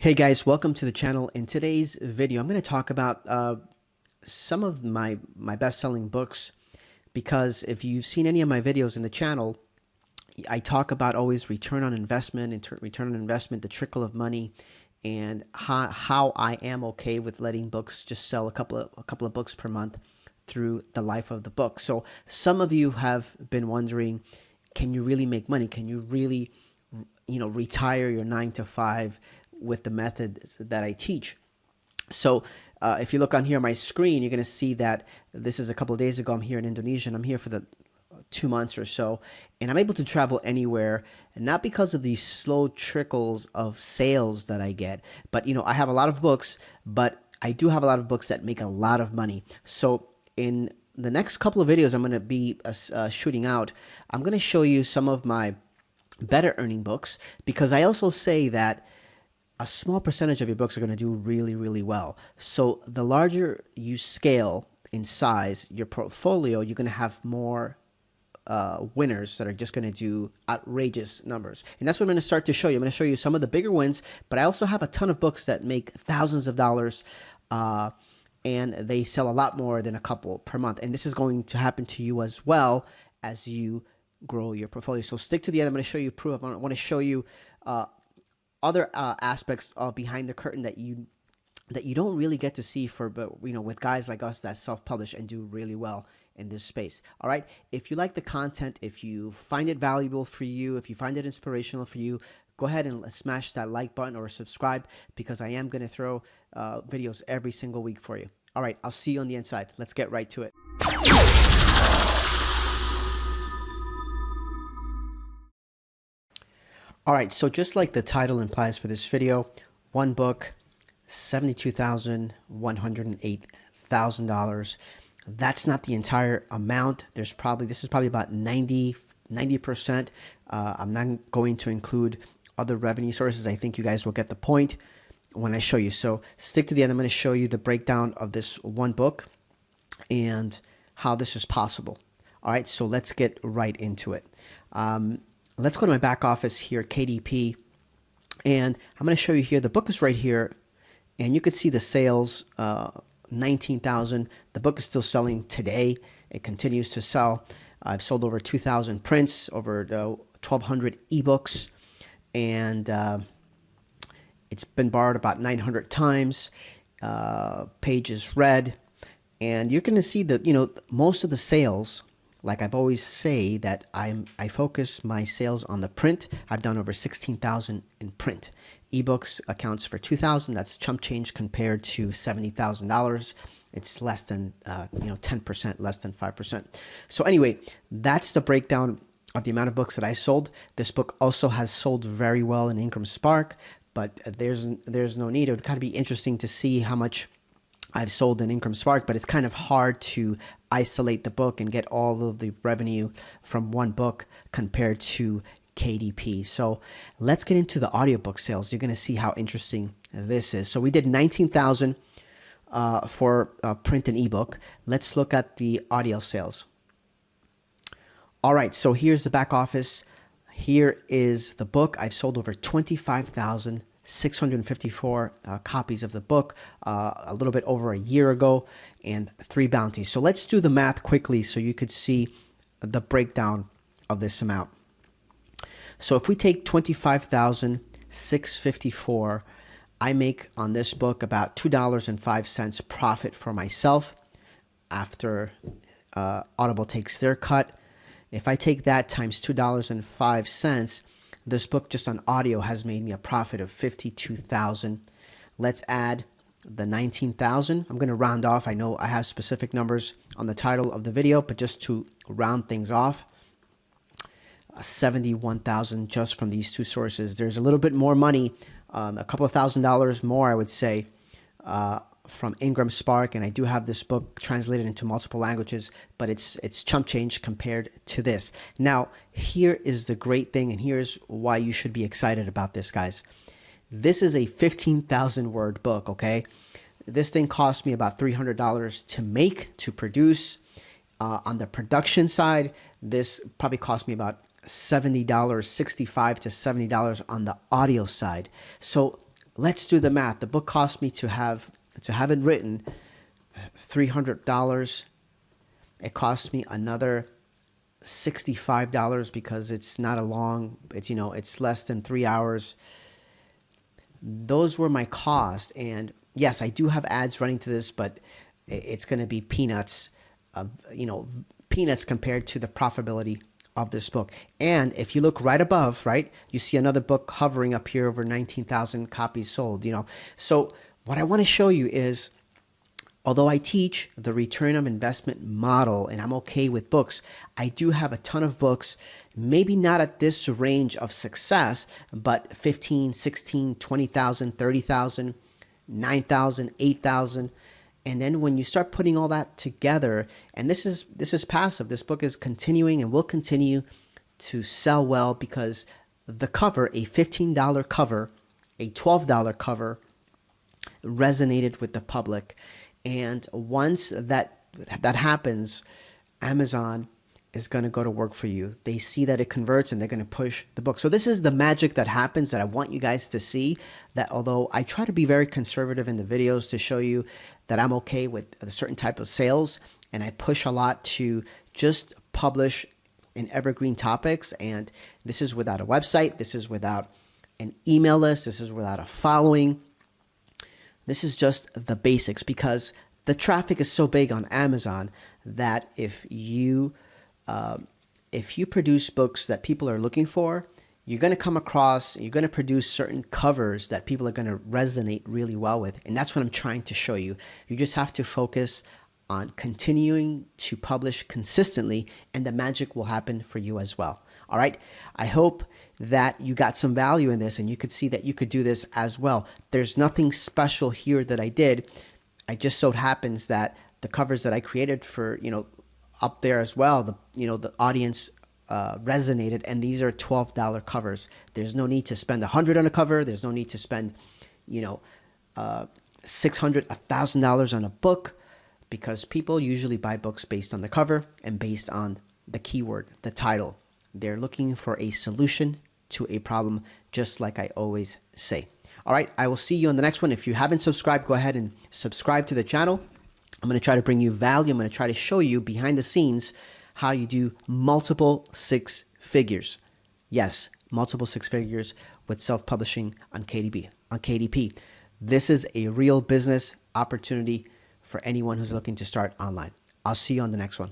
Hey guys, welcome to the channel. In today's video, I'm going to talk about some of my best-selling books, because if you've seen any of my videos in the channel, I talk about always return on investment, return on investment, the trickle of money, and how I am okay with letting books just sell a couple of books per month through the life of the book. So some of you have been wondering, can you really make money? Can you really, retire your 9 to 5 with the method that I teach? So if you look on here on my screen, you're going to see that this is a couple of days ago. I'm here in Indonesia, and I'm here for the 2 months or so, and I'm able to travel anywhere, and not because of these slow trickles of sales that I get, but I have a lot of books, but I do have a lot of books that make a lot of money. So in the next couple of videos I'm going to be shooting out, I'm going to show you some of my better earning books, because I also say that a small percentage of your books are going to do really, really well. So the larger you scale in size your portfolio, you're going to have more winners that are just going to do outrageous numbers. And that's what I'm going to start to show you. I'm going to show you some of the bigger wins, but I also have a ton of books that make thousands of dollars, and they sell a lot more than a couple per month. And this is going to happen to you as well as you grow your portfolio. So stick to the end. I'm going to show you proof. I want to show you other aspects behind the curtain that you don't really get to see with guys like us that self-publish and do really well in this space. All right. If you like the content, if you find it valuable for you, if you find it inspirational for you, go ahead and smash that like button or subscribe, because I am going to throw videos every single week for you. All right. I'll see you on the inside. Let's get right to it. All right, so just like the title implies for this video, one book, $72,108,000. That's not the entire amount. This is probably about 90%. I'm not going to include other revenue sources. I think you guys will get the point when I show you. So stick to the end. I'm going to show you the breakdown of this one book and how this is possible. All right, so let's get right into it. Let's go to my back office here, KDP, and I'm going to show you here. The book is right here, and you could see the sales, 19,000. The book is still selling today. It continues to sell. I've sold over 2,000 prints, over 1,200 ebooks, and it's been borrowed about 900 times. Pages read, and you're going to see that most of the sales. Like I've always say that I focus my sales on the print. I've done over 16,000 in print. Ebooks accounts for 2,000. That's chump change compared to $70,000. It's less than 10%, less than 5%. So anyway, that's the breakdown of the amount of books that I sold. This book also has sold very well in Ingram Spark, but there's no need. It would kind of be interesting to see how much I've sold in Ingram Spark, but it's kind of hard to isolate the book and get all of the revenue from one book compared to KDP. So let's get into the audiobook sales. You're going to see how interesting this is. So we did 19,000 for print and ebook. Let's look at the audio sales. All right, so here's the back office. Here is the book. I've sold over 25,654 copies of the book a little bit over a year ago, and 3 bounties. So let's do the math quickly so you could see the breakdown of this amount. So if we take 25,654, I make on this book about $2.05 profit for myself after Audible takes their cut. If I take that times $2.05, this book just on audio has made me a profit of $52,000. Let's add the $19,000. I'm going to round off. I know I have specific numbers on the title of the video, but just to round things off, $71,000 just from these two sources. There's a little bit more money, a couple of $1,000s more, I would say, from Ingram Spark, and I do have this book translated into multiple languages, but it's chump change compared to this. Now, here is the great thing, and here's why you should be excited about this, guys. This is a 15,000 word book, okay? This thing cost me about $300 to make, to produce. On the production side, this probably cost me about $70, $65 to $70 on the audio side. So let's do the math. The book cost me to have it written $300. It cost me another $65 because it's not a long, it's less than 3 hours. Those were my costs. And yes, I do have ads running to this, but it's going to be peanuts, peanuts compared to the profitability of this book. And if you look right above, right, you see another book hovering up here over 19,000 copies sold, So what I want to show you is, although I teach the return of investment model and I'm okay with books, I do have a ton of books, maybe not at this range of success, but 15, 16, 20,000, 30,000, 9,000, 8,000. And then when you start putting all that together, and this is passive, this book is continuing and will continue to sell well because the cover, a $15 cover, a $12 cover, resonated with the public. And once that happens, Amazon is going to go to work for you. They see that it converts and they're going to push the book. So this is the magic that happens that I want you guys to see, that although I try to be very conservative in the videos to show you that I'm okay with a certain type of sales, and I push a lot to just publish in evergreen topics. And this is without a website. This is without an email list. This is without a following. This is just the basics because the traffic is so big on Amazon that if you produce books that people are looking for, you're going to come across, you're going to produce certain covers that people are going to resonate really well with. And that's what I'm trying to show you. You just have to focus on continuing to publish consistently, and the magic will happen for you as well. All right. I hope that you got some value in this and you could see that you could do this as well. There's nothing special here that I did. I just so happens that the covers that I created for, up there as well, the audience resonated, and these are $12 covers. There's no need to spend $100 on a cover. There's no need to spend, $600, $1,000 on a book, because people usually buy books based on the cover and based on the keyword, the title. They're looking for a solution to a problem, just like I always say. All right, I will see you on the next one. If you haven't subscribed, go ahead and subscribe to the channel. I'm going to try to bring you value. I'm going to try to show you behind the scenes how you do multiple six figures. Yes, multiple six figures with self-publishing on KDP. This is a real business opportunity for anyone who's looking to start online. I'll see you on the next one.